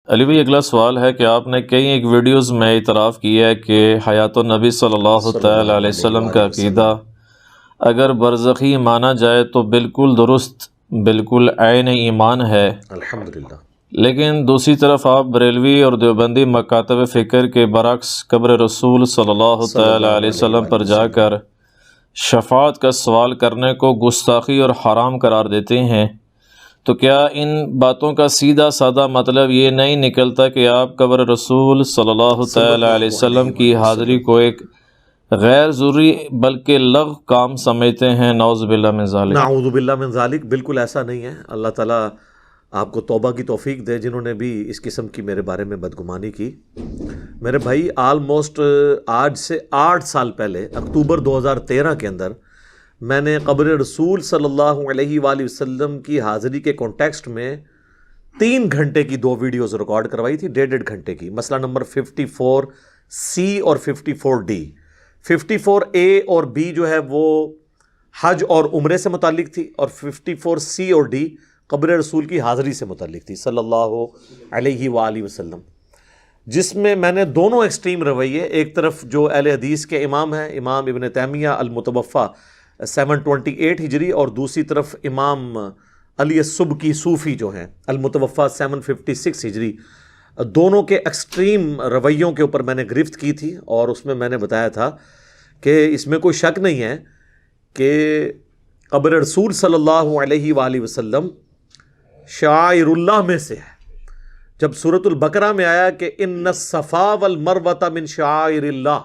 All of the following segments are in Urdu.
علی بھائی، اگلا سوال ہے کہ آپ نے کئی ایک ویڈیوز میں اعتراف کیا ہے کہ حیات النبی صلی اللہ تعالی علیہ وسلم کا عقیدہ اگر برزخی مانا جائے تو بالکل درست، بالکل عین ایمان ہے، الحمدللہ۔ لیکن دوسری طرف آپ بریلوی اور دیوبندی مکاتب فکر کے برعکس قبر رسول صلی اللہ تعالی علیہ وسلم پر جا کر شفاعت کا سوال کرنے کو گستاخی اور حرام قرار دیتے ہیں، تو کیا ان باتوں کا سیدھا سادہ مطلب یہ نہیں نکلتا کہ آپ قبر رسول صلی اللہ تعالی علیہ وسلم کی حاضری کو ایک غیر ضروری بلکہ لغو کام سمجھتے ہیں؟ نعوذ باللہ من ذالک۔ نعوذ باللہ من ذالک، بالکل ایسا نہیں ہے۔ اللہ تعالیٰ آپ کو توبہ کی توفیق دے جنہوں نے بھی اس قسم کی میرے بارے میں بدگمانی کی۔ میرے بھائی، آلموسٹ آج سے 8 سال پہلے اکتوبر 2013 کے اندر میں نے قبر رسول صلی اللہ علیہ وآلہ وسلم کی حاضری کے کانٹیکسٹ میں 3 گھنٹے کی 2 ویڈیوز ریکارڈ کروائی تھی، 1.5 گھنٹے کی۔ مسئلہ نمبر 54C اور 54D۔ 54A اور B جو ہے وہ حج اور عمرے سے متعلق تھی، اور 54C اور D قبر رسول کی حاضری سے متعلق تھی صلی اللہ علیہ وآلہ وسلم، جس میں میں نے دونوں ایکسٹریم رویے، ایک طرف جو اہل حدیث کے امام ہیں، امام ابن تیمیہ المتوفیٰ 728 ہجری، اور دوسری طرف امام علی السبکی صوفی جو ہیں المتوفیٰ 756 ہجری، دونوں کے ایکسٹریم رویوں کے اوپر میں نے گرفت کی تھی، اور اس میں میں نے بتایا تھا کہ اس میں کوئی شک نہیں ہے کہ قبر رسول صلی اللہ علیہ وآلہ وسلم شعائر اللہ میں سے ہے۔ جب سورۃ البقرہ میں آیا کہ ان الصفا والمروہ من شعائر اللہ،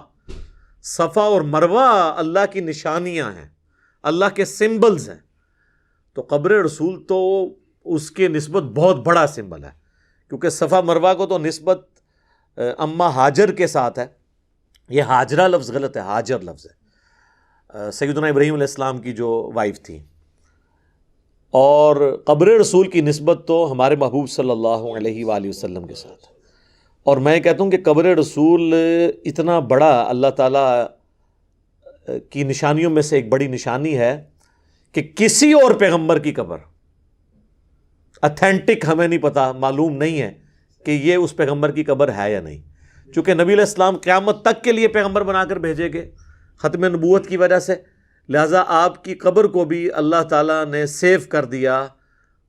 صفا اور مروہ اللہ کی نشانیاں ہیں، اللہ کے سمبلز ہیں، تو قبر رسول تو اس کے نسبت بہت بڑا سمبل ہے، کیونکہ صفا مروہ کو تو نسبت اماں ہاجر کے ساتھ ہے۔ یہ ہاجرہ لفظ غلط ہے، ہاجر لفظ ہے، سیدنا ابراہیم علیہ السلام کی جو وائف تھی، اور قبر رسول کی نسبت تو ہمارے محبوب صلی اللہ علیہ وآلہ وسلم کے ساتھ۔ اور میں کہتا ہوں کہ قبر رسول اتنا بڑا اللہ تعالیٰ کی نشانیوں میں سے ایک بڑی نشانی ہے کہ کسی اور پیغمبر کی قبر اتھینٹک ہمیں نہیں پتا، معلوم نہیں ہے کہ یہ اس پیغمبر کی قبر ہے یا نہیں، چونکہ نبی علیہ السلام قیامت تک کے لیے پیغمبر بنا کر بھیجے گئے ختم نبوت کی وجہ سے، لہٰذا آپ کی قبر کو بھی اللہ تعالیٰ نے سیو کر دیا،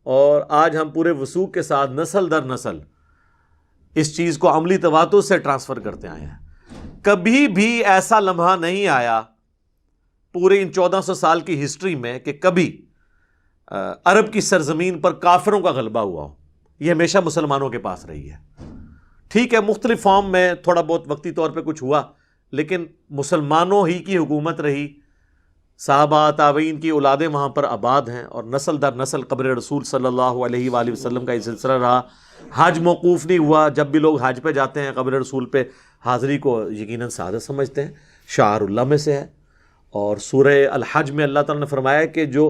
اور آج ہم پورے وثوق کے ساتھ نسل در نسل اس چیز کو عملی تواتر سے ٹرانسفر کرتے آئے ہیں۔ کبھی بھی ایسا لمحہ نہیں آیا پورے ان 1400 سال کی ہسٹری میں کہ کبھی عرب کی سرزمین پر کافروں کا غلبہ ہوا ہو۔ یہ ہمیشہ مسلمانوں کے پاس رہی ہے۔ ٹھیک ہے، مختلف فارم میں تھوڑا بہت وقتی طور پہ کچھ ہوا، لیکن مسلمانوں ہی کی حکومت رہی، صحابہ تابعین کی اولادیں وہاں پر آباد ہیں، اور نسل در نسل قبر رسول صلی اللہ علیہ وآلہ وسلم کا یہ سلسلہ رہا۔ حج موقوف نہیں ہوا، جب بھی لوگ حج پہ جاتے ہیں قبر رسول پہ حاضری کو یقیناً سعادت سمجھتے ہیں، شعائر اللہ میں سے ہے۔ اور سورہ الحج میں اللہ تعالیٰ نے فرمایا کہ جو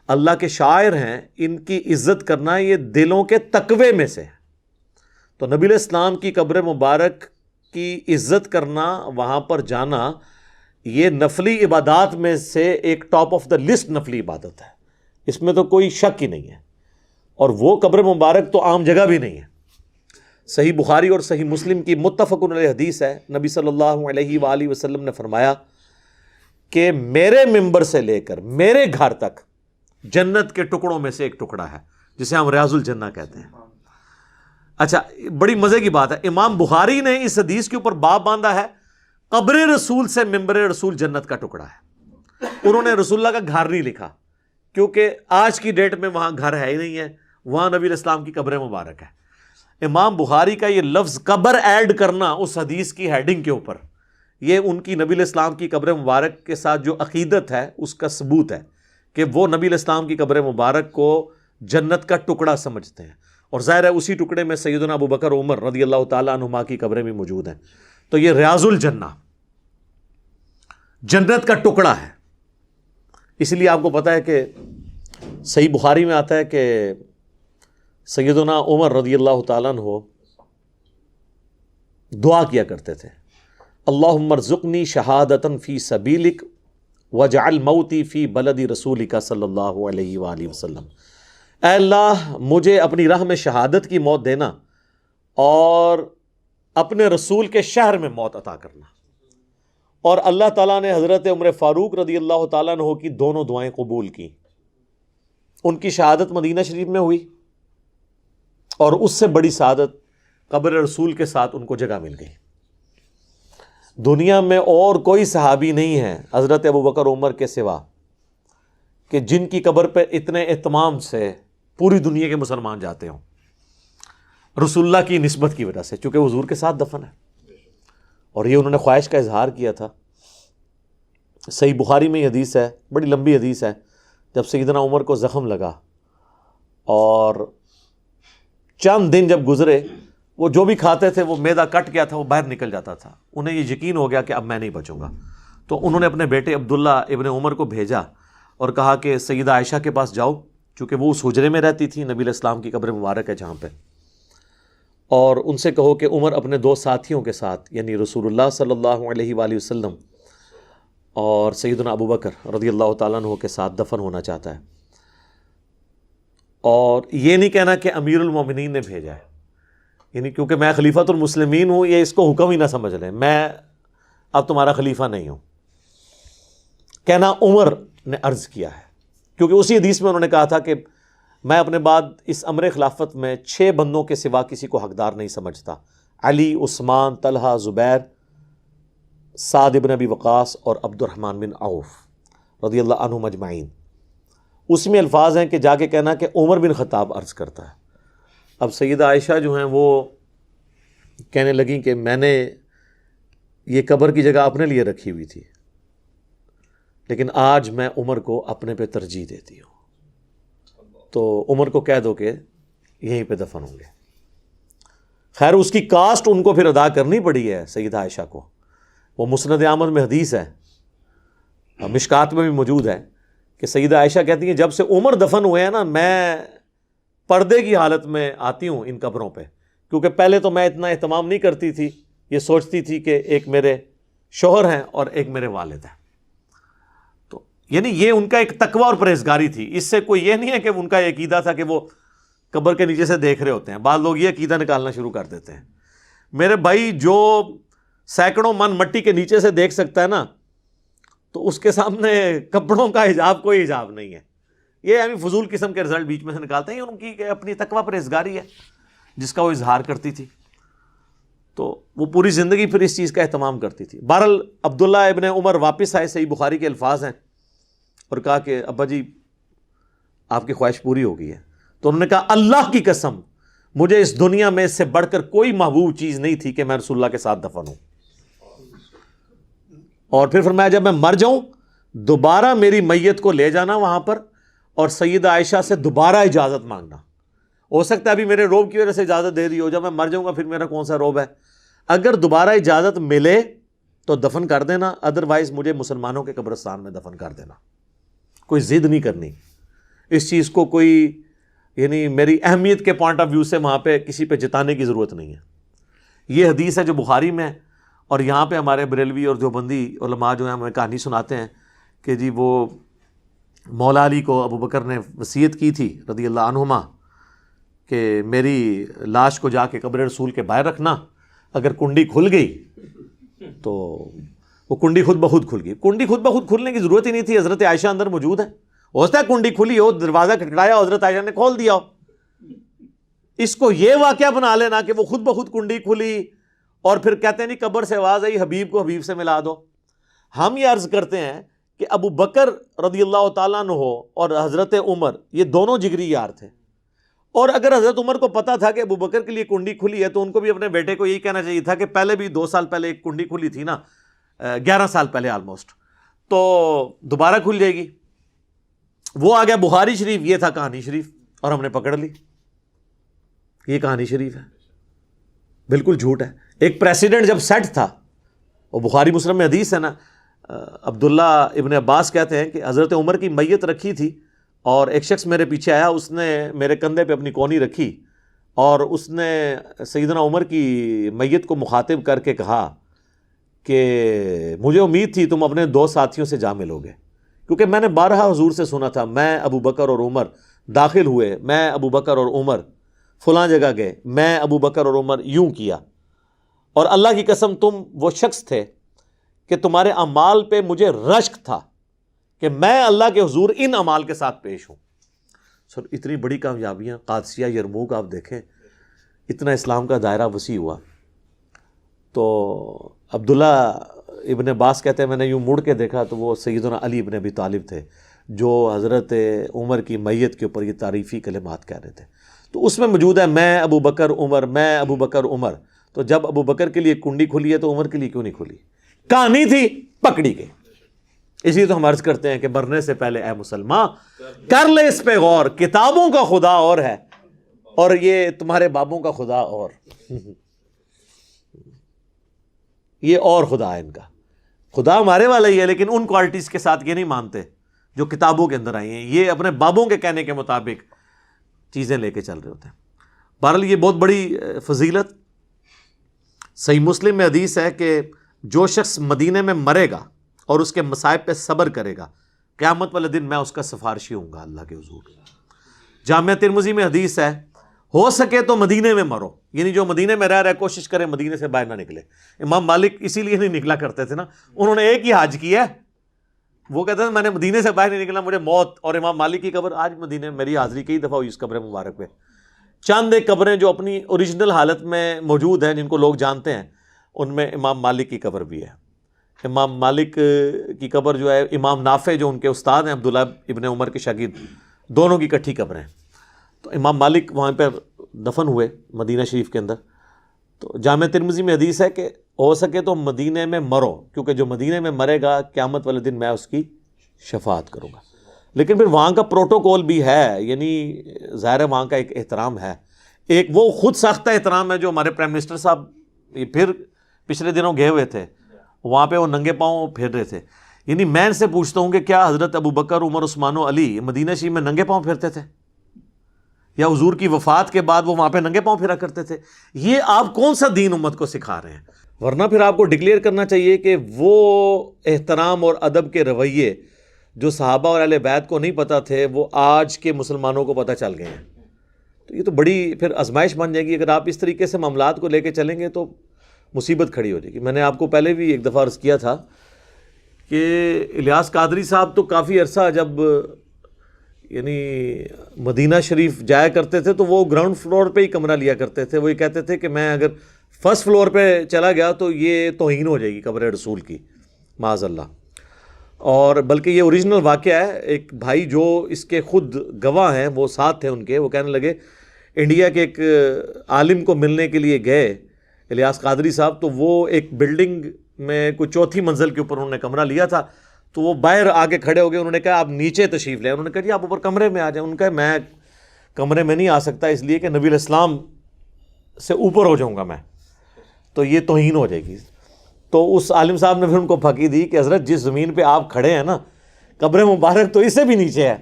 اللہ کے شاعر ہیں ان کی عزت کرنا یہ دلوں کے تقوی میں سے ہے، تو نبی علیہ السلام کی قبر مبارک کی عزت کرنا، وہاں پر جانا، یہ نفلی عبادات میں سے ایک ٹاپ آف دا لسٹ نفلی عبادت ہے، اس میں تو کوئی شک ہی نہیں ہے۔ اور وہ قبر مبارک تو عام جگہ بھی نہیں ہے۔ صحیح بخاری اور صحیح مسلم کی متفق علیہ حدیث ہے، نبی صلی اللہ علیہ وآلہ وسلم نے فرمایا کہ میرے ممبر سے لے کر میرے گھر تک جنت کے ٹکڑوں میں سے ایک ٹکڑا ہے، جسے ہم ریاض الجنہ کہتے ہیں۔ اچھا، بڑی مزے کی بات ہے، امام بخاری نے اس حدیث کے اوپر باب باندھا ہے، قبر رسول سے ممبر رسول جنت کا ٹکڑا ہے۔ انہوں نے رسول اللہ کا گھر نہیں لکھا، کیونکہ آج کی ڈیٹ میں وہاں گھر ہے ہی نہیں ہے، وہاں نبی علیہ السلام کی قبر مبارک ہے۔ امام بخاری کا یہ لفظ قبر ایڈ کرنا اس حدیث کی ہیڈنگ کے اوپر، یہ ان کی نبی علیہ السلام کی قبر مبارک کے ساتھ جو عقیدت ہے اس کا ثبوت ہے کہ وہ نبی علیہ السلام کی قبر مبارک کو جنت کا ٹکڑا سمجھتے ہیں، اور ظاہر ہے اسی ٹکڑے میں سیدنا ابو بکر عمر رضی اللہ تعالیٰ عنہما کی قبریں بھی موجود ہیں۔ تو یہ ریاض الجنہ جنت کا ٹکڑا ہے۔ اس لیے آپ کو پتہ ہے کہ صحیح بخاری میں آتا ہے کہ سیدنا عمر رضی اللہ تعالیٰ عنہ دعا کیا کرتے تھے، اللہم ارزقنی شہادتاً فی سبیلک وجعل موتی فی بلد رسولک صلی اللہ علیہ وآلہ وسلم۔ اے اللہ، مجھے اپنی راہ میں شہادت کی موت دینا، اور اپنے رسول کے شہر میں موت عطا کرنا. اور اللہ تعالیٰ نے حضرت عمر فاروق رضی اللہ تعالیٰ عنہ کی دونوں دعائیں قبول کی. ان کی شہادت مدینہ شریف میں ہوئی اور اس سے بڑی سعادت قبر رسول کے ساتھ ان کو جگہ مل گئی. دنیا میں اور کوئی صحابی نہیں ہے حضرت ابوبکر عمر کے سوا کہ جن کی قبر پہ اتنے اہتمام سے پوری دنیا کے مسلمان جاتے ہوں، رسول اللہ کی نسبت کی وجہ سے، چونکہ حضور کے ساتھ دفن ہے. اور یہ انہوں نے خواہش کا اظہار کیا تھا. صحیح بخاری میں یہ حدیث ہے، بڑی لمبی حدیث ہے. جب سیدنا عمر کو زخم لگا اور چند دن جب گزرے، وہ جو بھی کھاتے تھے وہ معدہ کٹ گیا تھا، وہ باہر نکل جاتا تھا. انہیں یہ یقین ہو گیا کہ اب میں نہیں بچوں گا. تو انہوں نے اپنے بیٹے عبداللہ ابن عمر کو بھیجا اور کہا کہ سیدہ عائشہ کے پاس جاؤ، چونکہ وہ اس حجرے میں رہتی تھی، نبی علیہ السلام کی قبر مبارک ہے جہاں پہ، اور ان سے کہو کہ عمر اپنے دو ساتھیوں کے ساتھ، یعنی رسول اللہ صلی اللہ علیہ وآلہ وسلم اور سیدنا ابوبکر رضی اللہ تعالیٰ عنہ کے ساتھ دفن ہونا چاہتا ہے. اور یہ نہیں کہنا کہ امیر المومنین نے بھیجا ہے، یعنی کیونکہ میں خلیفۃ المسلمین ہوں، یہ اس کو حکم ہی نہ سمجھ لیں، میں اب تمہارا خلیفہ نہیں ہوں. کہنا عمر نے عرض کیا ہے، کیونکہ اسی حدیث میں انہوں نے کہا تھا کہ میں اپنے بعد اس امر خلافت میں 6 بندوں کے سوا کسی کو حقدار نہیں سمجھتا: علی، عثمان، طلحہ، زبیر، سعد بن ابی وقاص اور عبد الرحمن بن عوف رضی اللہ عنہم اجمعین. اس میں الفاظ ہیں کہ جا کے کہنا کہ عمر بن خطاب عرض کرتا ہے. اب سیدہ عائشہ جو ہیں وہ کہنے لگیں کہ میں نے یہ قبر کی جگہ اپنے لیے رکھی ہوئی تھی، لیکن آج میں عمر کو اپنے پہ ترجیح دیتی ہوں، تو عمر کو کہہ دو کہ یہیں پہ دفن ہوں گے. خیر اس کی کاسٹ ان کو پھر ادا کرنی پڑی ہے سیدہ عائشہ کو. وہ مسند احمد میں حدیث ہے، مشکات میں بھی موجود ہے کہ سیدہ عائشہ کہتی ہیں جب سے عمر دفن ہوئے ہیں نا، میں پردے کی حالت میں آتی ہوں ان قبروں پہ، کیونکہ پہلے تو میں اتنا اہتمام نہیں کرتی تھی، یہ سوچتی تھی کہ ایک میرے شوہر ہیں اور ایک میرے والد ہیں. تو یعنی یہ ان کا ایک تقوی اور پرہیزگاری تھی. اس سے کوئی یہ نہیں ہے کہ ان کا یہ عقیدہ تھا کہ وہ قبر کے نیچے سے دیکھ رہے ہوتے ہیں. بعض لوگ یہ عقیدہ نکالنا شروع کر دیتے ہیں. میرے بھائی جو سینکڑوں من مٹی کے نیچے سے دیکھ سکتا ہے نا، تو اس کے سامنے کپڑوں کا حجاب کوئی حجاب نہیں ہے. یہ ہمیں فضول قسم کے رزلٹ بیچ میں سے نکالتے ہیں. ان کی اپنی تقوی پرہیزگاری ہے جس کا وہ اظہار کرتی تھی، تو وہ پوری زندگی پھر اس چیز کا اہتمام کرتی تھی. بہرحال عبداللہ ابن عمر واپس آئے، صحیح بخاری کے الفاظ ہیں، اور کہا کہ ابا جی آپ کی خواہش پوری ہو گئی ہے. تو انہوں نے کہا اللہ کی قسم مجھے اس دنیا میں اس سے بڑھ کر کوئی محبوب چیز نہیں تھی کہ میں رسول اللہ کے ساتھ دفن ہوں. اور پھر فرمایا جب میں مر جاؤں دوبارہ میری میت کو لے جانا وہاں پر، اور سیدہ عائشہ سے دوبارہ اجازت مانگنا. ہو سکتا ہے ابھی میرے روب کی وجہ سے اجازت دے دی ہو، جب میں مر جاؤں گا پھر میرا کون سا روب ہے. اگر دوبارہ اجازت ملے تو دفن کر دینا، ادروائز مجھے مسلمانوں کے قبرستان میں دفن کر دینا. کوئی ضد نہیں کرنی اس چیز کو، کوئی یعنی میری اہمیت کے پوائنٹ آف ویو سے وہاں پہ کسی پہ جتانے کی ضرورت نہیں ہے. یہ حدیث ہے جو بخاری میں ہے. اور یہاں پہ ہمارے بریلوی اور دیوبندی علماء جو ہیں ہمیں کہانی سناتے ہیں کہ جی وہ مولا علی کو ابو بکر نے وصیت کی تھی رضی اللہ عنہما کہ میری لاش کو جا کے قبر رسول کے باہر رکھنا، اگر کنڈی کھل گئی تو وہ کنڈی خود بخود کھل گئی. کنڈی خود بخود کھلنے کی ضرورت ہی نہیں تھی، حضرت عائشہ اندر موجود ہے. ہو سکتا ہے کنڈی کھلی ہو، دروازہ کھٹکھٹایا، حضرت عائشہ نے کھول دیا ہو. اس کو یہ واقعہ بنا لینا کہ وہ خود بخود کنڈی کھلی اور پھر کہتے ہیں نہیں قبر سے آواز آئی حبیب کو حبیب سے ملا دو. ہم یہ عرض کرتے ہیں کہ ابو بکر رضی اللہ تعالیٰ عنہ اور حضرت عمر یہ دونوں جگری یار تھے. اور اگر حضرت عمر کو پتا تھا کہ ابو بکر کے لیے کنڈی کھلی ہے تو ان کو بھی اپنے بیٹے کو یہی کہنا چاہیے تھا کہ پہلے بھی 2 سال پہلے ایک کنڈی کھلی تھی نا، 11 سال پہلے آلموسٹ، تو دوبارہ کھل جائے گی. وہ آ گیا بخاری شریف، یہ تھا کہانی شریف، اور ہم نے پکڑ لی یہ کہانی شریف ہے. بالکل جھوٹ ہے. ایک پریسیڈنٹ جب سیٹ تھا، وہ بخاری مسلم میں حدیث ہے نا، عبداللہ ابن عباس کہتے ہیں کہ حضرت عمر کی میت رکھی تھی اور ایک شخص میرے پیچھے آیا، اس نے میرے کندھے پہ اپنی کونی رکھی اور اس نے سیدنا عمر کی میت کو مخاطب کر کے کہا کہ مجھے امید تھی تم اپنے 2 ساتھیوں سے جا ملو گے، کیونکہ میں نے بارہا حضور سے سنا تھا میں ابو بکر اور عمر داخل ہوئے، میں ابو بکر اور عمر فلاں جگہ گئے، میں ابو بکر اور عمر یوں کیا، اور اللہ کی قسم تم وہ شخص تھے کہ تمہارے اعمال پہ مجھے رشک تھا کہ میں اللہ کے حضور ان اعمال کے ساتھ پیش ہوں۔ سر اتنی بڑی کامیابیاں، قادسیہ، یرموک آپ دیکھیں، اتنا اسلام کا دائرہ وسیع ہوا۔ تو عبداللہ ابن عباس کہتے ہیں میں نے یوں مڑ کے دیکھا تو وہ سیدنا علی ابن ابی طالب تھے جو حضرت عمر کی میت کے اوپر یہ تعریفی کلمات کہہ رہے تھے۔ تو اس میں موجود ہے میں ابو بکر عمر، میں ابو بکر عمر۔ تو جب ابو بکر کے لیے کنڈی کھلی ہے تو عمر کے لیے کیوں نہیں کھلی؟ کہانی تھی، پکڑی گئی۔ اسی لیے تو ہم عرض کرتے ہیں کہ مرنے سے پہلے اے مسلمان کر لے اس پہ غور، کتابوں کا خدا اور ہے اور یہ تمہارے بابوں کا خدا اور یہ اور خدا ہے، ان کا خدا ہمارے والا ہی ہے، لیکن ان کوالٹیز کے ساتھ یہ نہیں مانتے جو کتابوں کے اندر آئی ہیں، یہ اپنے بابوں کے کہنے کے مطابق چیزیں لے کے چل رہے ہوتے ہیں۔ بہرحال یہ بہت بڑی فضیلت۔ صحیح مسلم میں حدیث ہے کہ جو شخص مدینے میں مرے گا اور اس کے مصائب پہ صبر کرے گا، قیامت والے دن میں اس کا سفارشی ہوں گا اللہ کے حضور۔ جامعہ ترمذی میں حدیث ہے ہو سکے تو مدینے میں مرو، یعنی جو مدینے میں رہ رہے کوشش کرے مدینے سے باہر نہ نکلے۔ امام مالک اسی لیے نہیں نکلا کرتے تھے نا، انہوں نے ایک ہی حج کیا ہے، وہ کہتے ہیں میں نے مدینے سے باہر نہیں نکلا مجھے موت۔ اور امام مالک کی قبر آج مدینے میں میری حاضری کئی دفعہ ہوئی اس قبر مبارک پہ۔ چند ایک قبریں جو اپنی اوریجنل حالت میں موجود ہیں جن کو لوگ جانتے ہیں، ان میں امام مالک کی قبر بھی ہے۔ امام مالک کی قبر جو ہے امام نافع جو ان کے استاد ہیں عبداللہ ابن عمر کے شاگرد، دونوں کی کٹھی قبریں۔ تو امام مالک وہاں پہ دفن ہوئے مدینہ شریف کے اندر۔ تو جامعہ ترمذی میں حدیث ہے کہ ہو سکے تو مدینے میں مرو، کیونکہ جو مدینے میں مرے گا قیامت والے دن میں اس کی شفاعت کروں گا۔ لیکن پھر وہاں کا پروٹوکول بھی ہے، یعنی ظاہر ہے وہاں کا ایک احترام ہے، ایک وہ خود ساختہ احترام ہے جو ہمارے پرائم منسٹر صاحب پھر پچھلے دنوں گئے ہوئے تھے، وہاں پہ وہ ننگے پاؤں پھر رہے تھے۔ یعنی میں ان سے پوچھتا ہوں کہ کیا حضرت ابو بکر، عمر، عثمان و علی مدینہ شریف میں ننگے پاؤں پھرتے تھے؟ یا حضور کی وفات کے بعد وہ وہاں پہ ننگے پاؤں پھرا کرتے تھے؟ یہ آپ کون سا دین امت کو سکھا رہے ہیں؟ ورنہ پھر آپ کو ڈکلیئر کرنا چاہیے کہ وہ احترام اور ادب کے رویے جو صحابہ اور اہل بیت کو نہیں پتہ تھے وہ آج کے مسلمانوں کو پتہ چل گئے ہیں۔ تو یہ تو بڑی پھر آزمائش بن جائے گی۔ اگر آپ اس طریقے سے معاملات کو لے کے چلیں گے تو مصیبت کھڑی ہو جائے گی۔ میں نے آپ کو پہلے بھی ایک دفعہ عرض کیا تھا کہ الیاس قادری صاحب تو کافی عرصہ جب یعنی مدینہ شریف جایا کرتے تھے تو وہ گراؤنڈ فلور پہ ہی کمرہ لیا کرتے تھے۔ وہ یہ کہتے تھے کہ میں اگر فرسٹ فلور پہ چلا گیا تو یہ توہین ہو جائے گی قبر رسول کی، معاذ اللہ۔ اور بلکہ یہ اوریجنل واقعہ ہے، ایک بھائی جو اس کے خود گواہ ہیں، وہ ساتھ تھے ان کے، وہ کہنے لگے انڈیا کے ایک عالم کو ملنے کے لیے گئے الیاس قادری صاحب، تو وہ ایک بلڈنگ میں کوئی چوتھی منزل کے اوپر انہوں نے کمرہ لیا تھا، تو وہ باہر آگے کھڑے ہو گئے، انہوں نے کہا آپ نیچے تشریف لیں۔ انہوں نے کہا جی آپ اوپر کمرے میں آ جائیں۔ ان کا میں کمرے میں نہیں آ سکتا اس لیے کہ نبی علیہ السلام سے اوپر ہو جاؤں گا میں، تو یہ توہین ہو جائے گی۔ تو اس عالم صاحب نے پھر ان کو پھکی دی کہ حضرت جس زمین پہ آپ کھڑے ہیں نا، قبر مبارک تو اس سے بھی نیچے ہے،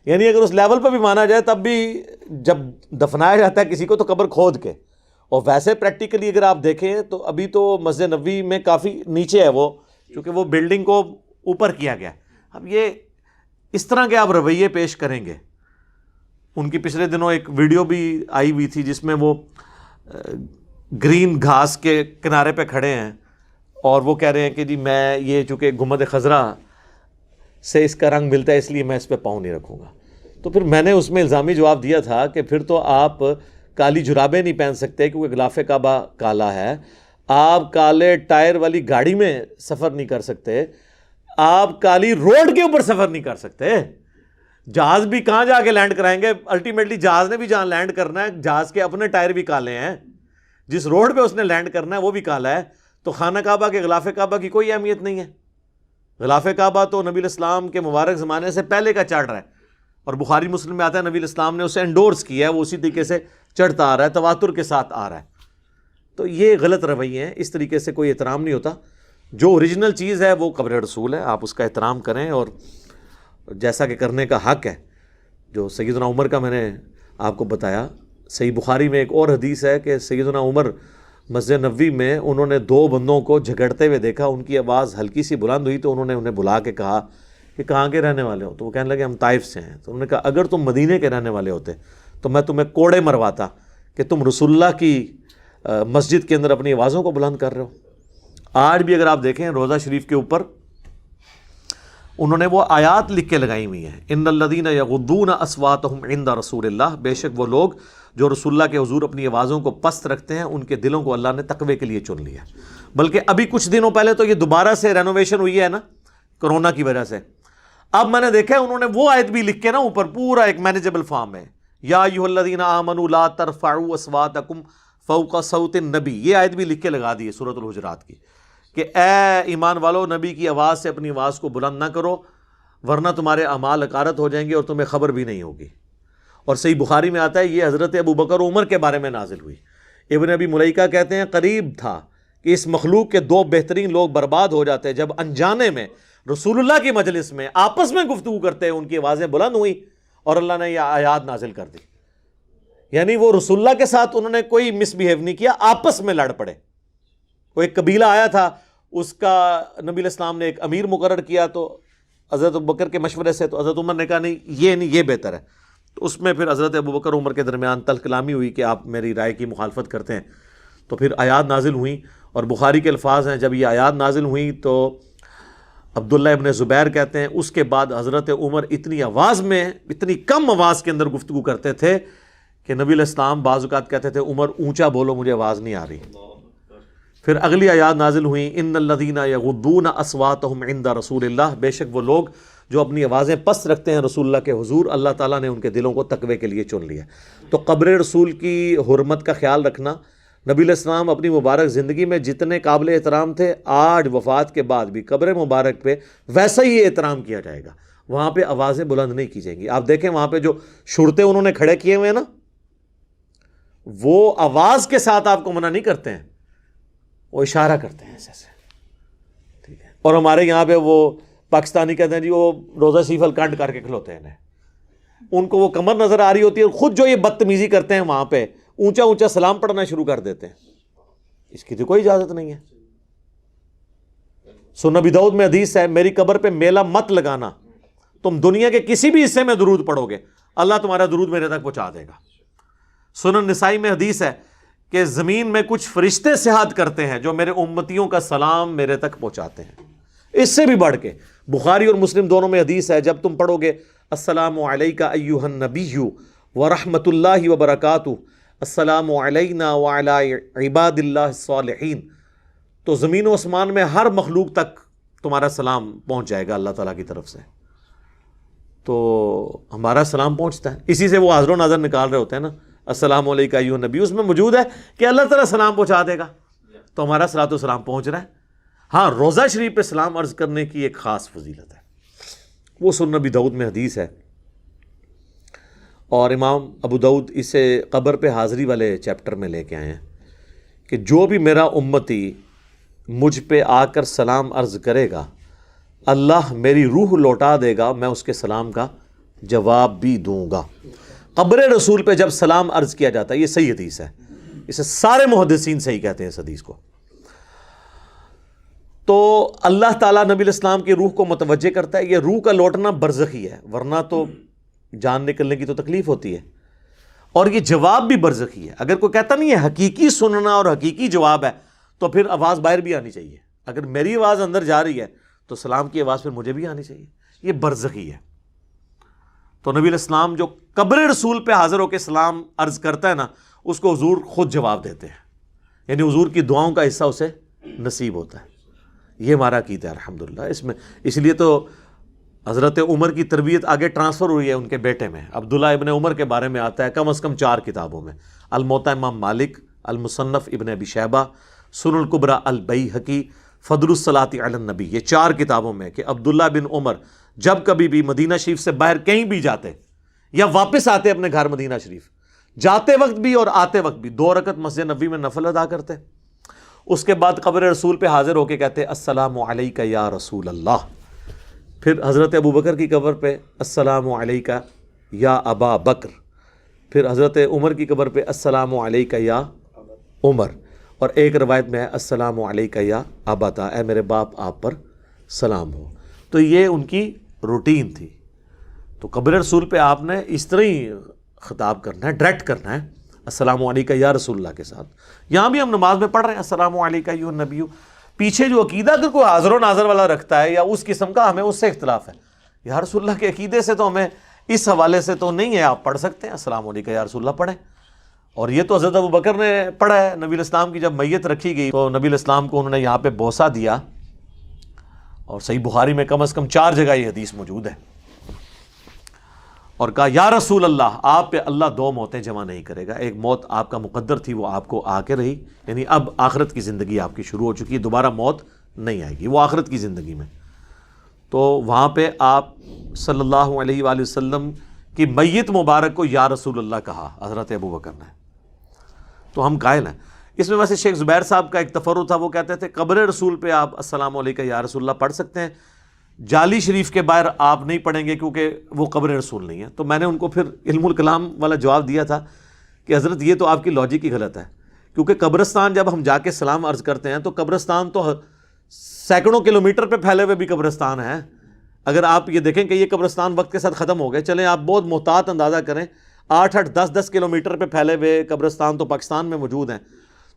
یعنی اگر اس لیول پہ بھی مانا جائے تب بھی جب دفنایا جاتا ہے کسی کو تو قبر کھود کے، اور ویسے پریکٹیکلی اگر آپ دیکھیں تو ابھی تو مسجد نبوی میں کافی نیچے ہے وہ، چونکہ وہ بلڈنگ کو اوپر کیا گیا۔ اب یہ اس طرح کے آپ رویے پیش کریں گے۔ ان کی پچھلے دنوں ایک ویڈیو بھی آئی ہوئی تھی جس میں وہ گرین گھاس کے کنارے پہ کھڑے ہیں اور وہ کہہ رہے ہیں کہ جی میں یہ چونکہ گنبد خضرا سے اس کا رنگ ملتا ہے اس لیے میں اس پہ پاؤں نہیں رکھوں گا۔ تو پھر میں نے اس میں الزامی جواب دیا تھا کہ پھر تو آپ کالی جرابیں نہیں پہن سکتے کیونکہ غلاف کعبہ کالا ہے، آپ کالے ٹائر والی گاڑی میں سفر نہیں کر سکتے، آپ کالی روڈ کے اوپر سفر نہیں کر سکتے، جہاز بھی کہاں جا کے لینڈ کرائیں گے؟ الٹیمیٹلی جہاز نے بھی جہاں لینڈ کرنا ہے جہاز کے اپنے ٹائر بھی کالے ہیں، جس روڈ پہ اس نے لینڈ کرنا ہے وہ بھی کالا ہے۔ تو خانہ کعبہ کے غلاف کعبہ کی کوئی اہمیت نہیں ہے۔ غلاف کعبہ تو نبی علیہ السلام کے مبارک زمانے سے پہلے کا چڑھ رہا ہے، اور بخاری مسلم میں آتا ہے نبی علیہ السلام نے اسے انڈورس کیا ہے، وہ اسی طریقے سے چڑھتا آ رہا ہے، تواتر کے ساتھ آ رہا ہے۔ تو یہ غلط رویے ہیں، اس طریقے سے کوئی احترام نہیں ہوتا۔ جو اوریجنل چیز ہے وہ قبر رسول ہے، آپ اس کا احترام کریں، اور جیسا کہ کرنے کا حق ہے۔ جو سیدنا عمر کا میں نے آپ کو بتایا، صحیح بخاری میں ایک اور حدیث ہے کہ سیدنا عمر مسجد نبوی میں انہوں نے دو بندوں کو جھگڑتے ہوئے دیکھا، ان کی آواز ہلکی سی بلند ہوئی تو انہوں نے انہیں بلا کے کہا کہ کہاں کے رہنے والے ہو؟ تو وہ کہنے لگے ہم طائف سے ہیں۔ تو انہوں نے کہا اگر تم مدینے کے رہنے والے ہوتے تو میں تمہیں کوڑے مرواتا کہ تم رسول اللہ کی مسجد کے اندر اپنی آوازوں کو بلند کر رہے ہو۔ آج بھی اگر آپ دیکھیں روضہ شریف کے اوپر انہوں نے وہ آیات لکھ کے لگائی ہوئی ہیں، ان الذین یغضون اصواتهم عند رسول اللہ، بے شک وہ لوگ جو رسول اللہ کے حضور اپنی آوازوں کو پست رکھتے ہیں ان کے دلوں کو اللہ نے تقوی کے لیے چن لیا۔ بلکہ ابھی کچھ دنوں پہلے تو یہ دوبارہ سے رینوویشن ہوئی ہے نا کرونا کی وجہ سے، اب میں نے دیکھا ہے انہوں نے وہ آیت بھی لکھ کے نا اوپر پورا ایک مینیجبل فارم ہے، یا ایھا الذین آمنوا لا ترفعوا اصواتکم فوق صوت النبی، یہ آیت بھی لکھ کے لگا دی ہے سورۃ الحجرات کی کہ اے ایمان والو نبی کی آواز سے اپنی آواز کو بلند نہ کرو ورنہ تمہارے اعمال اکارت ہو جائیں گے اور تمہیں خبر بھی نہیں ہوگی۔ اور صحیح بخاری میں آتا ہے یہ حضرت ابو بکر عمر کے بارے میں نازل ہوئی۔ ابن ابی ملیکہ کہتے ہیں قریب تھا کہ اس مخلوق کے دو بہترین لوگ برباد ہو جاتے جب انجانے میں رسول اللہ کی مجلس میں آپس میں گفتگو کرتے ان کی آوازیں بلند ہوئیں اور اللہ نے یہ آیات نازل کر دی۔ یعنی وہ رسول اللہ کے ساتھ انہوں نے کوئی مس بیہیو نہیں کیا، آپس میں لڑ پڑے۔ وہ ایک قبیلہ آیا تھا، اس کا نبی علیہ السلام نے ایک امیر مقرر کیا تو حضرت ابوبکر کے مشورے سے، تو حضرت عمر نے کہا نہیں یہ بہتر ہے، تو اس میں پھر حضرت ابوبکر عمر کے درمیان تلخ کلامی ہوئی کہ آپ میری رائے کی مخالفت کرتے ہیں، تو پھر آیات نازل ہوئیں۔ اور بخاری کے الفاظ ہیں جب یہ آیات نازل ہوئیں تو عبداللہ ابن زبیر کہتے ہیں اس کے بعد حضرت عمر اتنی کم آواز کے اندر گفتگو کرتے تھے کہ نبی علیہ السلام بعض اوقات کہتے تھے عمر اونچا بولو مجھے آواز نہیں آ رہی۔ پھر اگلی آیات نازل ہوئیں ان الذین یغضون اصواتهم عند رسول اللہ، بے شک وہ لوگ جو اپنی آوازیں پست رکھتے ہیں رسول اللہ کے حضور، اللہ تعالیٰ نے ان کے دلوں کو تقوی کے لیے چن لیا۔ تو قبر رسول کی حرمت کا خیال رکھنا، نبی علیہ السلام اپنی مبارک زندگی میں جتنے قابل احترام تھے آج وفات کے بعد بھی قبر مبارک پہ ویسا ہی احترام کیا جائے گا، وہاں پہ آوازیں بلند نہیں کی جائیں گی۔ آپ دیکھیں وہاں پہ جو شرطے انہوں نے کھڑے کیے ہوئے ہیں نا، وہ آواز کے ساتھ آپ کو منع نہیں کرتے ہیں، وہ اشارہ کرتے ہیں ایسے ایسے، ٹھیک ہے۔ اور ہمارے یہاں پہ وہ پاکستانی کہتے ہیں جی وہ روزہ شریف الکنڈ کر کے کھلوتے ہیں، ان کو وہ کمر نظر آ رہی ہوتی ہے، خود جو یہ بدتمیزی کرتے ہیں وہاں پہ اونچا اونچا سلام پڑھنا شروع کر دیتے ہیں، اس کی تو کوئی اجازت نہیں ہے۔ سنن ابی داؤد میں حدیث ہے میری قبر پہ میلہ مت لگانا، تم دنیا کے کسی بھی حصے میں درود پڑھو گے اللہ تمہارا درود میرے تک پہنچا دے گا۔ سنن نسائی میں حدیث ہے کہ زمین میں کچھ فرشتے سیاحت کرتے ہیں جو میرے امتیوں کا سلام میرے تک پہنچاتے ہیں۔ اس سے بھی بڑھ کے بخاری اور مسلم دونوں میں حدیث ہے جب تم پڑھو گے السلام علیکہ ایھا النبی ورحمۃ اللہ وبرکاتہ، السلام علینا وعلی عباد اللہ الصالحین، تو زمین و آسمان میں ہر مخلوق تک تمہارا سلام پہنچ جائے گا اللہ تعالیٰ کی طرف سے۔ تو ہمارا سلام پہنچتا ہے، اسی سے وہ حاضر و ناظر نکال رہے ہوتے ہیں نا، السلام علیکہ ایھا النبی، اس میں موجود ہے کہ اللہ تعالیٰ سلام پہنچا دے گا، تو ہمارا صلاۃ و سلام پہنچ رہا ہے۔ ہاں روزہ شریف پہ سلام عرض کرنے کی ایک خاص فضیلت ہے، وہ سنن ابی داؤد میں حدیث ہے، اور امام ابو داؤد اسے قبر پہ حاضری والے چیپٹر میں لے کے آئے ہیں کہ جو بھی میرا امتی مجھ پہ آ کر سلام عرض کرے گا اللہ میری روح لوٹا دے گا، میں اس کے سلام کا جواب بھی دوں گا۔ قبر رسول پہ جب سلام عرض کیا جاتا ہے، یہ صحیح حدیث ہے، اسے سارے محدثین صحیح کہتے ہیں اس حدیث کو، تو اللہ تعالیٰ نبی علیہ السلام کی روح کو متوجہ کرتا ہے۔ یہ روح کا لوٹنا برزخی ہے، ورنہ تو جان نکلنے کی تو تکلیف ہوتی ہے، اور یہ جواب بھی برزخی ہے۔ اگر کوئی کہتا نہیں ہے حقیقی سننا اور حقیقی جواب ہے تو پھر آواز باہر بھی آنی چاہیے، اگر میری آواز اندر جا رہی ہے تو سلام کی آواز پھر مجھے بھی آنی چاہیے، یہ برزخی ہے۔ تو نبی علیہ السلام جو قبر رسول پہ حاضر ہو کے سلام عرض کرتا ہے نا، اس کو حضور خود جواب دیتے ہیں، یعنی حضور کی دعاؤں کا حصہ اسے نصیب ہوتا ہے۔ یہ ہمارا عقیدہ ہے الحمدللہ۔ اس میں اس لیے تو حضرت عمر کی تربیت آگے ٹرانسفر ہوئی ہے ان کے بیٹے میں، عبداللہ ابن عمر کے بارے میں آتا ہے کم از کم 4 کتابوں میں، الموطا امام مالک، المصنف ابن ابی شیبہ، سنن الکبریٰ البیہقی، فضل الصلاۃ علی النبی، یہ 4 کتابوں میں کہ عبداللہ بن عمر جب کبھی بھی مدینہ شریف سے باہر کہیں بھی جاتے یا واپس آتے اپنے گھر مدینہ شریف، جاتے وقت بھی اور آتے وقت بھی 2 رکعت مسجد نبوی میں نفل ادا کرتے، اس کے بعد قبر رسول پہ حاضر ہو کے کہتے السلام علیکہ یا رسول اللہ، پھر حضرت ابو بکر کی قبر پہ السلام علیکہ یا ابا بکر، پھر حضرت عمر کی قبر پہ السلام علیکہ یا عمر، اور ایک روایت میں ہے السلام علیکہ یا ابتا، اے میرے باپ آپ پر سلام ہو۔ تو یہ ان کی روٹین تھی۔ تو قبر رسول پہ آپ نے اس طرح ہی خطاب کرنا ہے، ڈائریکٹ کرنا ہے السلام علیکہ یا رسول اللہ کے ساتھ. یہاں بھی ہم نماز میں پڑھ رہے ہیں السلام علیکہ ایھا النبی. پیچھے جو عقیدہ اگر کوئی حاضر و ناظر والا رکھتا ہے یا اس قسم کا، ہمیں اس سے اختلاف ہے. یا رسول اللہ کے عقیدے سے تو ہمیں اس حوالے سے تو نہیں ہے. آپ پڑھ سکتے ہیں السلام علیکہ یا رسول اللہ پڑھیں. اور یہ تو حضرت ابوبکر نے پڑھا ہے. نبی الاسلام کی جب میت رکھی گئی تو نبی الاسلام کو انہوں نے یہاں پہ بوسہ دیا، اور صحیح بخاری میں کم از کم 4 جگہ یہ حدیث موجود ہے، اور کہا یا رسول اللہ آپ پہ اللہ 2 موتیں جمع نہیں کرے گا. ایک موت آپ کا مقدر تھی، وہ آپ کو آ کے رہی، یعنی اب آخرت کی زندگی آپ کی شروع ہو چکی ہے، دوبارہ موت نہیں آئے گی، وہ آخرت کی زندگی میں. تو وہاں پہ آپ صلی اللہ علیہ وآلہ وسلم کی میت مبارک کو یا رسول اللہ کہا حضرت ابوبکر نے. تو ہم قائل ہیں اس میں. ویسے شیخ زبیر صاحب کا ایک تفرع تھا، وہ کہتے تھے قبر رسول پہ آپ السلام علیکہ یا رسول اللہ پڑھ سکتے ہیں، جعلی شریف کے باہر آپ نہیں پڑھیں گے کیونکہ وہ قبر رسول نہیں ہے. تو میں نے ان کو پھر علم الکلام والا جواب دیا تھا کہ حضرت یہ تو آپ کی لاجک ہی غلط ہے، کیونکہ قبرستان جب ہم جا کے سلام عرض کرتے ہیں تو قبرستان تو سینکڑوں کلومیٹر پہ پھیلے ہوئے بھی قبرستان ہیں. اگر آپ یہ دیکھیں کہ یہ قبرستان وقت کے ساتھ ختم ہو گئے، چلیں آپ بہت محتاط اندازہ کریں، 8-8 10-10 کلومیٹر پہ پھیلے ہوئے قبرستان تو پاکستان میں موجود ہیں.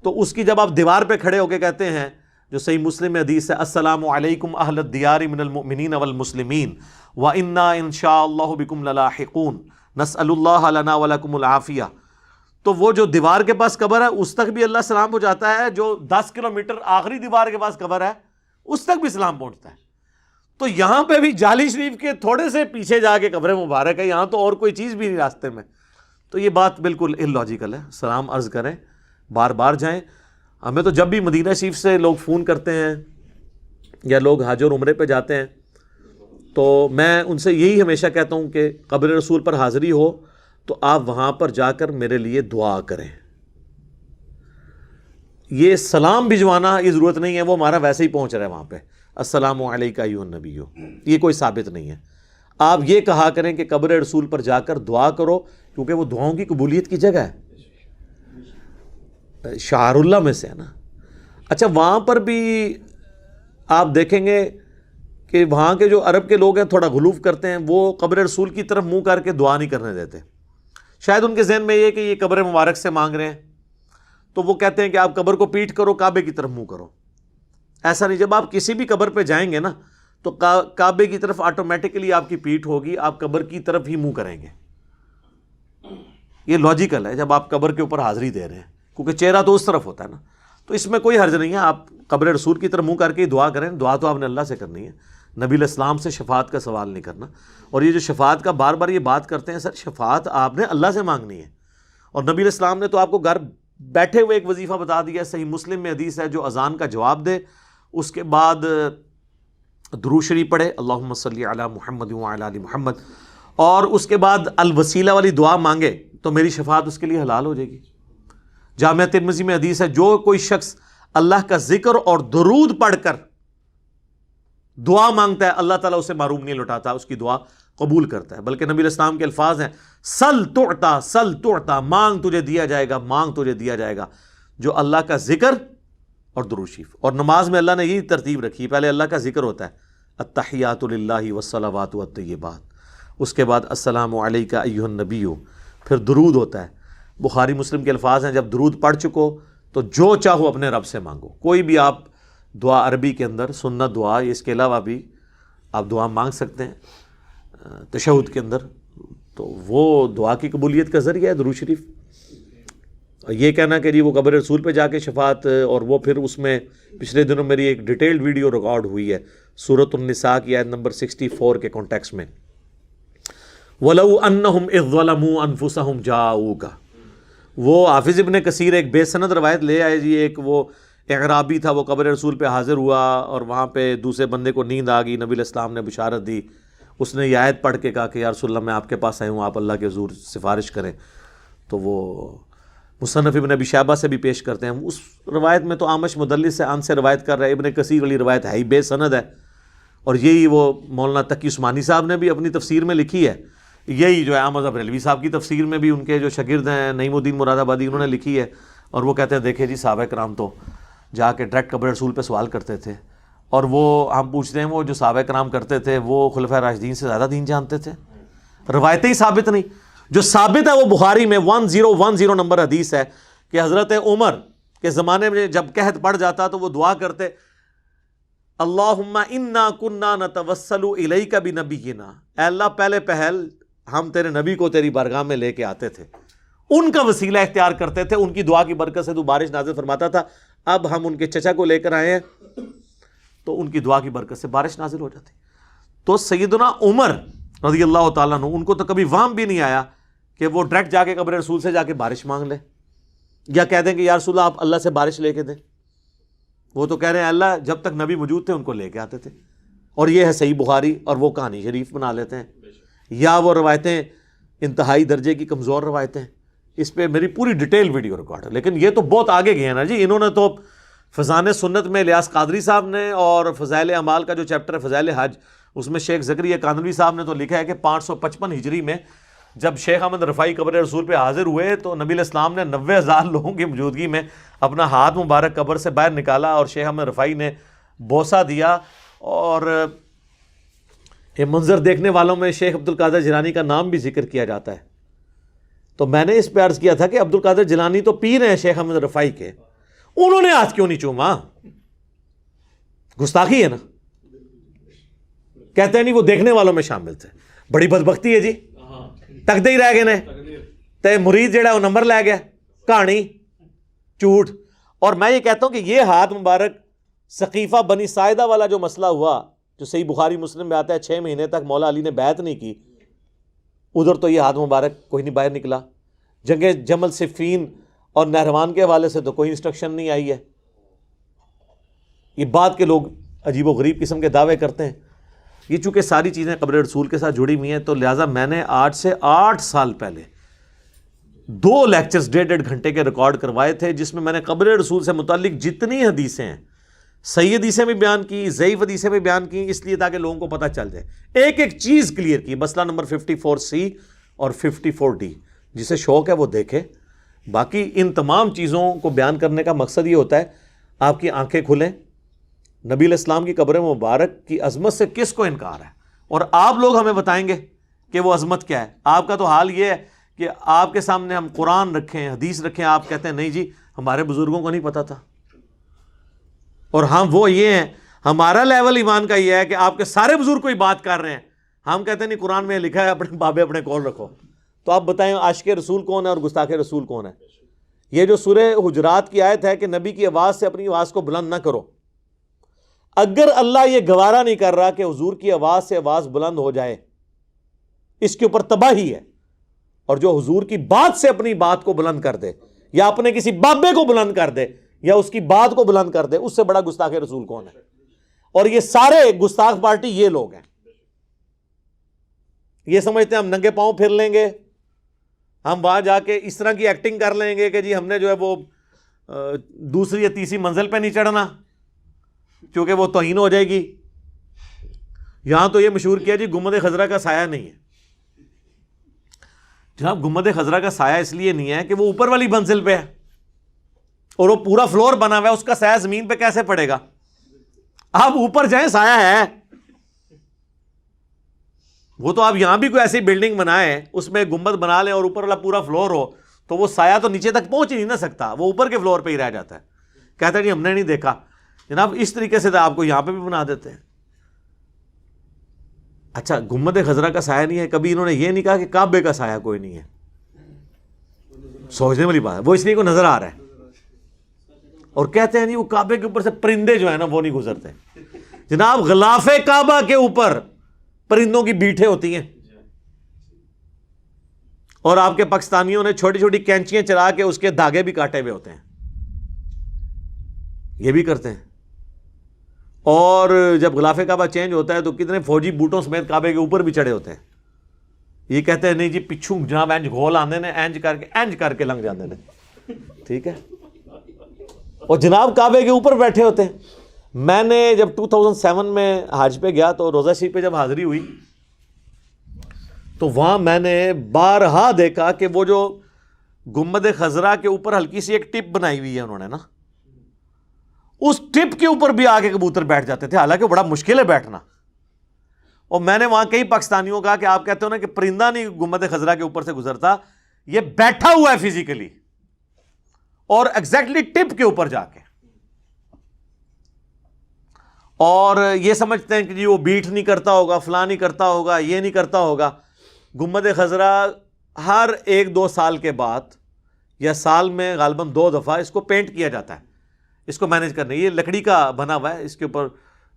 تو اس کی جب آپ دیوار پہ کھڑے ہو کے کہتے ہیں، جو صحیح مسلم میں حدیث ہے السلام علیکم اہل الدیار من المؤمنین والمسلمین وَإِنَّا إِن شَاءَ اللَّهُ بِكُمْ لَلَاحِقُونَ نَسْأَلُ اللَّهَ لَنَا وَلَكُمُ الْعَافِيَةَ. تو وہ جو دیوار کے پاس قبر ہے اس تک بھی اللہ سلام پہنچاتا ہے، جو 10 کلومیٹر آخری دیوار کے پاس قبر ہے اس تک بھی سلام پہنچتا ہے. تو یہاں پہ بھی جعلی شریف کے تھوڑے سے پیچھے جا کے قبر مبارک ہے، یہاں تو اور کوئی چیز بھی نہیں راستے میں. تو یہ بات بالکل اللاجیکل ہے. سلام عرض کریں، بار بار جائیں. ہمیں تو جب بھی مدینہ شریف سے لوگ فون کرتے ہیں یا لوگ حج اور عمرے پہ جاتے ہیں تو میں ان سے یہی ہمیشہ کہتا ہوں کہ قبر رسول پر حاضری ہو تو آپ وہاں پر جا کر میرے لیے دعا کریں. یہ سلام بھجوانا یہ ضرورت نہیں ہے، وہ ہمارا ویسے ہی پہنچ رہا ہے وہاں پہ السلام علیکہ ایھا النبی. یہ کوئی ثابت نہیں ہے. آپ یہ کہا کریں کہ قبر رسول پر جا کر دعا کرو، کیونکہ وہ دعاؤں کی قبولیت کی جگہ ہے، شعار اللہ میں سے ہے نا. اچھا وہاں پر بھی آپ دیکھیں گے کہ وہاں کے جو عرب کے لوگ ہیں تھوڑا غلوف کرتے ہیں، وہ قبر رسول کی طرف منہ کر کے دعا نہیں کرنے دیتے. شاید ان کے ذہن میں یہ کہ یہ قبر مبارک سے مانگ رہے ہیں، تو وہ کہتے ہیں کہ آپ قبر کو پیٹ کرو، کعبے کی طرف منہ کرو. ایسا نہیں. جب آپ کسی بھی قبر پہ جائیں گے نا تو کعبے کی طرف آٹومیٹکلی آپ کی پیٹھ ہوگی، آپ قبر کی طرف ہی منہ کریں گے. یہ لاجیکل ہے جب آپ قبر کے اوپر حاضری دے رہے ہیں، کیونکہ چہرہ تو اس طرف ہوتا ہے نا. تو اس میں کوئی حرج نہیں ہے، آپ قبر رسول کی طرف منہ کر کے دعا کریں. دعا تو آپ نے اللہ سے کرنی ہے، نبی الاسلام سے شفاعت کا سوال نہیں کرنا. اور یہ جو شفاعت کا بار بار یہ بات کرتے ہیں، سر شفاعت آپ نے اللہ سے مانگنی ہے. اور نبی الاسلام نے تو آپ کو گھر بیٹھے ہوئے ایک وظیفہ بتا دیا ہے. صحیح مسلم میں حدیث ہے، جو اذان کا جواب دے اس کے بعد درود شریف پڑھے اللہم صلی علی محمد وعلی آل محمد، اور اس کے بعد الوسیلہ والی دعا مانگے تو میری شفاعت اس کے لیے حلال ہو جائے گی. جامعہ ترمذی میں حدیث ہے، جو کوئی شخص اللہ کا ذکر اور درود پڑھ کر دعا مانگتا ہے اللہ تعالیٰ اسے محروم نہیں لوٹاتا، اس کی دعا قبول کرتا ہے. بلکہ نبی الاسلام کے الفاظ ہیں سل تعطا سل تعطا، مانگ تجھے دیا جائے گا، مانگ تجھے دیا جائے گا. جو اللہ کا ذکر اور درود شریف. اور نماز میں اللہ نے یہی ترتیب رکھی، پہلے اللہ کا ذکر ہوتا ہے التحیات للہ والصلوات والطیبات، اس کے بعد السلام علیکہ ایھا النبی، پھر درود ہوتا ہے. بخاری مسلم کے الفاظ ہیں جب درود پڑھ چکو تو جو چاہو اپنے رب سے مانگو. کوئی بھی آپ دعا عربی کے اندر سنت دعا، اس کے علاوہ بھی آپ دعا مانگ سکتے ہیں تشہد کے اندر، تو وہ دعا کی قبولیت کا ذریعہ ہے درود شریف. یہ کہنا کہ جی وہ قبر رسول پہ جا کے شفاعت، اور وہ پھر اس میں پچھلے دنوں میری ایک ڈیٹیلڈ ویڈیو ریکارڈ ہوئی ہے سورۃ النساء کی آیت نمبر 64 کے کانٹیکس میں، وَلَوْ أَنَّهُمْ إِذْ ظَلَمُوا أَنفُسَهُمْ جَاءُوكَ. وہ حافظ ابن کثیر ایک بے سند روایت لے آئے جی. ایک وہ اعرابی تھا، وہ قبر رسول پہ حاضر ہوا اور وہاں پہ دوسرے بندے کو نیند آ گئی. نبی علیہ السلام نے بشارت دی. اس نے یہ آیت پڑھ کے کہا کہ یا رسول اللہ میں آپ کے پاس آیا ہوں، آپ اللہ کے حضور سفارش کریں. تو وہ مصنف ابن ابی شیبہ سے بھی پیش کرتے ہیں. اس روایت میں تو عامش مدلس سے ان سے روایت کر رہا ہے. ابن کثیر والی روایت ہے ہی بے سند ہے، اور یہی وہ مولانا تقی عثمانی صاحب نے بھی اپنی تفسیر میں لکھی ہے. یہی جو ہے احمد بریلوی صاحب کی تفسیر میں بھی ان کے جو شاگرد ہیں نعیم الدین مراد آبادی، انہوں نے لکھی ہے. اور وہ کہتے ہیں دیکھیں جی صحابہ کرام تو جا کے ڈائریکٹ قبر رسول پہ سوال کرتے تھے، اور وہ ہم پوچھتے ہیں وہ جو صحابہ کرام کرتے تھے وہ خلفائے راشدین سے زیادہ دین جانتے تھے. روایتیں ہی ثابت نہیں. جو ثابت ہے وہ بخاری میں 1010 نمبر حدیث ہے کہ حضرت عمر کے زمانے میں جب قحط پڑ جاتا تو وہ دعا کرتے اللہم انا کنا نتوسل الیک بنبینا، اے اللہ پہلے پہل ہم تیرے نبی کو تیری بارگاہ میں لے کے آتے تھے، ان کا وسیلہ اختیار کرتے تھے، ان کی دعا کی برکت سے تو بارش نازل فرماتا تھا، اب ہم ان کے چچا کو لے کر آئے ہیں تو ان کی دعا کی برکت سے بارش نازل ہو جاتی۔ تو سیدنا عمر رضی اللہ تعالیٰ عنہ ان کو تو کبھی وہم بھی نہیں آیا کہ وہ ڈائریکٹ جا کے قبر رسول سے جا کے بارش مانگ لے یا کہہ دیں کہ یا رسول اللہ آپ اللہ سے بارش لے کے دیں۔ وہ تو کہہ رہے ہیں اللہ جب تک نبی موجود تھے ان کو لے کے آتے تھے، اور یہ ہے صحیح بخاری، اور وہ کہانی شریف بنا لیتے ہیں، یا وہ روایتیں انتہائی درجے کی کمزور روایتیں، اس پہ میری پوری ڈیٹیل ویڈیو ریکارڈ ہے۔ لیکن یہ تو بہت آگے گئے ہیں نا جی، انہوں نے تو فضان سنت میں الیاس قادری صاحب نے، اور فضائل اعمال کا جو چیپٹر ہے فضائل حج، اس میں شیخ زکریا کانوی صاحب نے تو لکھا ہے کہ 555 ہجری میں جب شیخ احمد رفاعی قبر رسول پہ حاضر ہوئے تو نبی علیہ السلام نے 90,000 لوگوں کی موجودگی میں اپنا ہاتھ مبارک قبر سے باہر نکالا اور شیخ احمد رفاعی نے بوسہ دیا، اور یہ منظر دیکھنے والوں میں شیخ عبد القادر جیلانی کا نام بھی ذکر کیا جاتا ہے۔ تو میں نے اس پہ عرض کیا تھا کہ عبد القادر جیلانی تو پیر ہیں شیخ احمد رفاعی کے، انہوں نے ہاتھ کیوں نہیں چوما؟ گستاخی ہے نا، کہتے ہیں نہیں وہ دیکھنے والوں میں شامل تھے، بڑی بدبختی ہے جی، تکدے ہی رہ گئے نے تے مرید جڑا وہ نمبر لے گیا، کہانی جھوٹ۔ اور میں یہ کہتا ہوں کہ یہ ہاتھ مبارک سقیفہ بنی ساعدہ والا جو مسئلہ ہوا، جو صحیح بخاری مسلم میں آتا ہے 6 مہینے تک مولا علی نے بیعت نہیں کی، ادھر تو یہ ہاتھ مبارک کوئی نہیں باہر نکلا۔ جنگ جمل صفین اور نہروان کے حوالے سے تو کوئی انسٹرکشن نہیں آئی ہے۔ یہ بات کے لوگ عجیب و غریب قسم کے دعوے کرتے ہیں۔ یہ چونکہ ساری چیزیں قبر رسول کے ساتھ جڑی ہوئی ہیں، تو لہٰذا میں نے آج سے 8 سال پہلے 2 لیکچرز 1.5 گھنٹے کے ریکارڈ کروائے تھے، جس میں نے قبر رسول سے متعلق جتنی حدیثیں ہیں، صحیح حدیثیں بھی بیان کی، ضعیف حدیثیں بھی بیان کی، اس لیے تاکہ لوگوں کو پتہ چل جائے، ایک ایک چیز کلیئر کی۔ مسئلہ نمبر 54C اور 54D، جسے شوق ہے وہ دیکھے۔ باقی ان تمام چیزوں کو بیان کرنے کا مقصد یہ ہوتا ہے آپ کی آنکھیں کھلیں، نبی علیہ السلام کی قبر مبارک کی عظمت سے کس کو انکار ہے، اور آپ لوگ ہمیں بتائیں گے کہ وہ عظمت کیا ہے۔ آپ کا تو حال یہ ہے کہ آپ کے سامنے ہم قرآن رکھیں، حدیث رکھیں، آپ کہتے ہیں نہیں جی ہمارے بزرگوں کو نہیں پتا تھا، اور ہم وہ یہ ہیں، ہمارا لیول ایمان کا یہ ہے کہ آپ کے سارے بزرگ کوئی بات کر رہے ہیں، ہم کہتے ہیں نہیں قرآن میں لکھا ہے اپنے بابے اپنے کول رکھو۔ تو آپ بتائیں عاشق رسول کون ہے اور گستاخ رسول کون ہے؟ یہ جو سورہ حجرات کی آیت ہے کہ نبی کی آواز سے اپنی آواز کو بلند نہ کرو، اگر اللہ یہ گوارا نہیں کر رہا کہ حضور کی آواز سے آواز بلند ہو جائے، اس کے اوپر تباہی ہے۔ اور جو حضور کی بات سے اپنی بات کو بلند کر دے، یا اپنے کسی بابے کو بلند کر دے، یا اس کی بات کو بلند کر دے، اس سے بڑا گستاخ رسول کون ہے؟ اور یہ سارے گستاخ پارٹی یہ لوگ ہیں۔ یہ سمجھتے ہیں ہم ننگے پاؤں پھر لیں گے، ہم وہاں جا کے اس طرح کی ایکٹنگ کر لیں گے کہ جی ہم نے جو ہے وہ دوسری یا تیسری منزل پہ نہیں چڑھنا کیونکہ وہ توہین ہو جائے گی۔ یہاں تو یہ مشہور کیا جی گنبد خضرا کا سایہ نہیں ہے۔ جناب گنبد خضرا کا سایہ اس لیے نہیں ہے کہ وہ اوپر والی منزل پہ ہے اور وہ پورا فلور بنا ہوا ہے، اس کا سایہ زمین پہ کیسے پڑے گا؟ آپ اوپر جائیں سایہ ہے۔ وہ تو آپ یہاں بھی کوئی ایسی بلڈنگ بنائیں، اس میں گنبد بنا لیں اور اوپر والا پورا فلور ہو، تو وہ سایہ تو نیچے تک پہنچ ہی نہیں نہ سکتا، وہ اوپر کے فلور پہ ہی رہ جاتا ہے۔ کہتا ہے جی ہم نے نہیں دیکھا۔ جناب اس طریقے سے تو آپ کو یہاں پہ بھی بنا دیتے ہیں۔ اچھا گنبد خضرا کا سایہ نہیں ہے، کبھی انہوں نے یہ نہیں کہا کہ کعبے کا سایہ کوئی نہیں ہے؟ سوچنے والی بات ہے، وہ اس لیے کو نظر آ رہا ہے، اور کہتے ہیں جی وہ کعبے کے اوپر سے پرندے جو ہیں نا وہ نہیں گزرتے۔ جناب غلاف کعبہ کے اوپر پرندوں کی بیٹھیں ہوتی ہیں، اور آپ کے پاکستانیوں نے چھوٹی چھوٹی کینچیاں چلا کے اس کے دھاگے بھی کاٹے ہوئے ہوتے ہیں، یہ بھی کرتے ہیں۔ اور جب غلاف کعبہ چینج ہوتا ہے تو کتنے فوجی بوٹوں سمیت کعبے کے اوپر بھی چڑھے ہوتے ہیں۔ یہ کہتے ہیں نہیں جی پچھوں جناب اینج گھول آندے نے، اینج کر کے لنگ جاندے نے، ٹھیک ہے، اور جناب کعبے کے اوپر بیٹھے ہوتے ہیں۔ میں نے جب 2007 میں حج پہ گیا تو روزہ شریف پہ جب حاضری ہوئی تو وہاں میں نے بارہا دیکھا کہ وہ جو گنبد خضرا کے اوپر ہلکی سی ایک ٹپ بنائی ہوئی ہے انہوں نے نا، اس ٹپ کے اوپر بھی آ کے کبوتر بیٹھ جاتے تھے، حالانکہ بڑا مشکل ہے بیٹھنا۔ اور میں نے وہاں کئی پاکستانیوں کو کہا کہ آپ کہتے ہو نا کہ پرندہ نہیں گنبد خضرا کے اوپر سے گزرتا، یہ بیٹھا ہوا ہے فزیکلی اور ایگزیکٹلی ٹپ کے اوپر جا کے، اور یہ سمجھتے ہیں کہ جی وہ بیٹ نہیں کرتا ہوگا، فلاں نہیں کرتا ہوگا، یہ نہیں کرتا ہوگا۔ گنبد خضرا ہر 1-2 سال کے بعد یا سال میں غالباً 2 دفعہ اس کو پینٹ کیا جاتا ہے، اس کو مینیج کرنے۔ یہ لکڑی کا بنا ہوا ہے، اس کے اوپر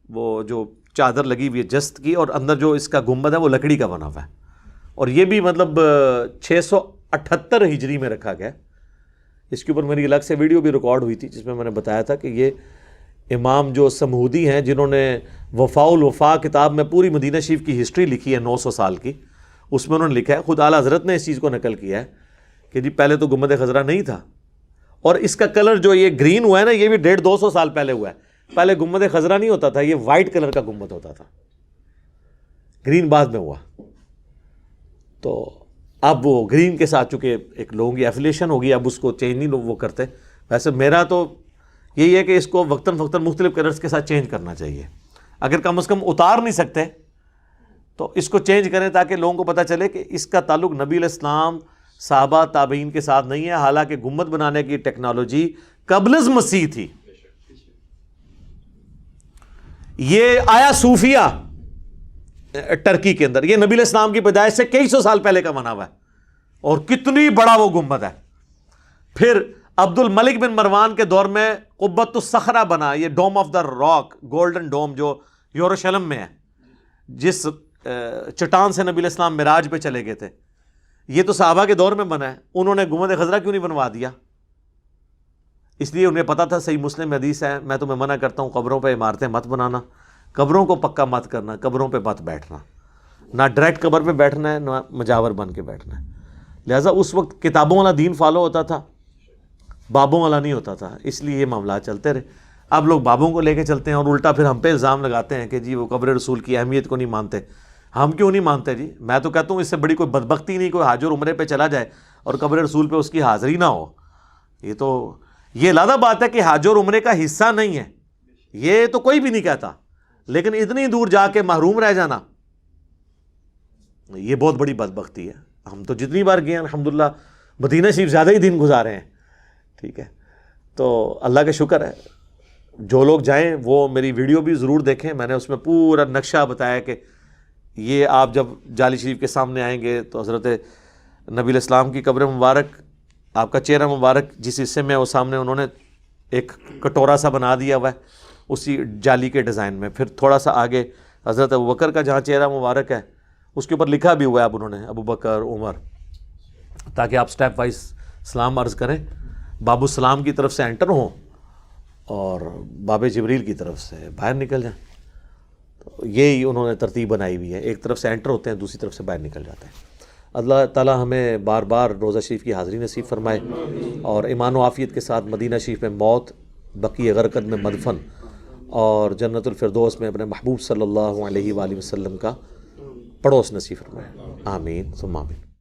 وہ جو چادر لگی ہوئی ہے جست کی، اور اندر جو اس کا گنبد ہے وہ لکڑی کا بنا ہوا ہے، اور یہ بھی مطلب 678 ہجری میں رکھا گیا۔ اس کے اوپر میری الگ سے ویڈیو بھی ریکارڈ ہوئی تھی جس میں نے بتایا تھا کہ یہ امام جو سمہودی ہیں جنہوں نے وفاء الوفا کتاب میں پوری مدینہ شریف کی ہسٹری لکھی ہے 900 سال کی، اس میں انہوں نے لکھا ہے، خود اعلیٰ حضرت نے اس چیز کو نقل کیا ہے کہ جی پہلے تو گنبد خضرا نہیں تھا، اور اس کا کلر جو یہ گرین ہوا ہے نا یہ بھی 150-200 سال پہلے ہوا ہے۔ پہلے گنبد خضرا نہیں ہوتا تھا، یہ وائٹ کلر کا گنبد ہوتا تھا، گرین بعد میں ہوا۔ تو اب وہ گرین کے ساتھ چونکہ ایک لوگوں کی ایفیلیشن ہوگی، اب اس کو چینج نہیں وہ کرتے۔ ویسے میرا تو یہی ہے کہ اس کو وقتاً فوقتاً مختلف کلرز کے ساتھ چینج کرنا چاہیے، اگر کم از کم اتار نہیں سکتے تو اس کو چینج کریں تاکہ لوگوں کو پتہ چلے کہ اس کا تعلق نبی علیہ السلام، صحابہ، تابعین کے ساتھ نہیں ہے، حالانکہ گنبد بنانے کی ٹیکنالوجی قبل از مسیح تھی۔ یہ آیا صوفیہ ٹرکی کے اندر، یہ نبی علیہ السلام کی پیدائش سے کئی سو سال پہلے کا بنا ہوا ہے، اور کتنی بڑا وہ گنبد ہے۔ پھر عبد الملک بن مروان کے دور میں قبۃ الصخرہ بنا، یہ ڈوم آف دا راک، گولڈن ڈوم جو یروشلم میں ہے، جس چٹان سے نبی علیہ السلام معراج پہ چلے گئے تھے، یہ تو صحابہ کے دور میں بنا ہے۔ انہوں نے گنبد خضرا کیوں نہیں بنوا دیا؟ اس لیے انہیں پتا تھا، صحیح مسلم حدیث ہے، میں تمہیں منع کرتا ہوں قبروں پہ عمارتیں مت بنانا، قبروں کو پکا مت کرنا، قبروں پہ مت بیٹھنا، نہ ڈائریکٹ قبر پہ بیٹھنا ہے نہ مجاور بن کے بیٹھنا ہے۔ لہٰذا اس وقت کتابوں والا دین فالو ہوتا تھا، بابوں والا نہیں ہوتا تھا، اس لیے یہ معاملات چلتے رہے۔ اب لوگ بابوں کو لے کے چلتے ہیں اور الٹا پھر ہم پہ الزام لگاتے ہیں کہ جی وہ قبر رسول کی اہمیت کو نہیں مانتے۔ ہم کیوں نہیں مانتے جی؟ میں تو کہتا ہوں اس سے بڑی کوئی بدبختی نہیں کوئی حاج اور عمرے پہ چلا جائے اور قبر رسول پہ اس کی حاضری نہ ہو۔ یہ علیحدہ بات ہے کہ حج اور عمرے کا حصہ نہیں ہے، یہ تو کوئی بھی نہیں کہتا، لیکن اتنی دور جا کے محروم رہ جانا یہ بہت بڑی بدبختی ہے۔ ہم تو جتنی بار گئے ہیں الحمدللہ مدینہ شریف زیادہ ہی دن گزارے ہیں، ٹھیک ہے، تو اللہ کا شکر ہے۔ جو لوگ جائیں وہ میری ویڈیو بھی ضرور دیکھیں، میں نے اس میں پورا نقشہ بتایا کہ یہ آپ جب جالی شریف کے سامنے آئیں گے تو حضرت نبی علیہ السلام کی قبر مبارک، آپ کا چہرہ مبارک جس حصے میں وہ سامنے انہوں نے ایک کٹورا سا بنا دیا ہوا ہے اسی جالی کے ڈیزائن میں، پھر تھوڑا سا آگے حضرت ابوبکر کا جہاں چہرہ مبارک ہے اس کے اوپر لکھا بھی ہوا ہے اب انہوں نے ابوبکر، عمر، تاکہ آپ سٹیپ وائز سلام عرض کریں، باب السلام کی طرف سے انٹر ہوں اور باب جبریل کی طرف سے باہر نکل جائیں۔ تو یہی انہوں نے ترتیب بنائی ہوئی ہے، ایک طرف سے انٹر ہوتے ہیں دوسری طرف سے باہر نکل جاتے ہیں۔ اللہ تعالیٰ ہمیں بار بار روضہ شریف کی حاضری نصیب فرمائے اور ایمان و عافیت کے ساتھ مدینہ شریف میں موت، بقیع غرقد میں مدفن اور جنت الفردوس میں اپنے محبوب صلی اللہ علیہ وآلہ وسلم کا پڑوس نصیب فرمائے۔ آمین ثم آمین۔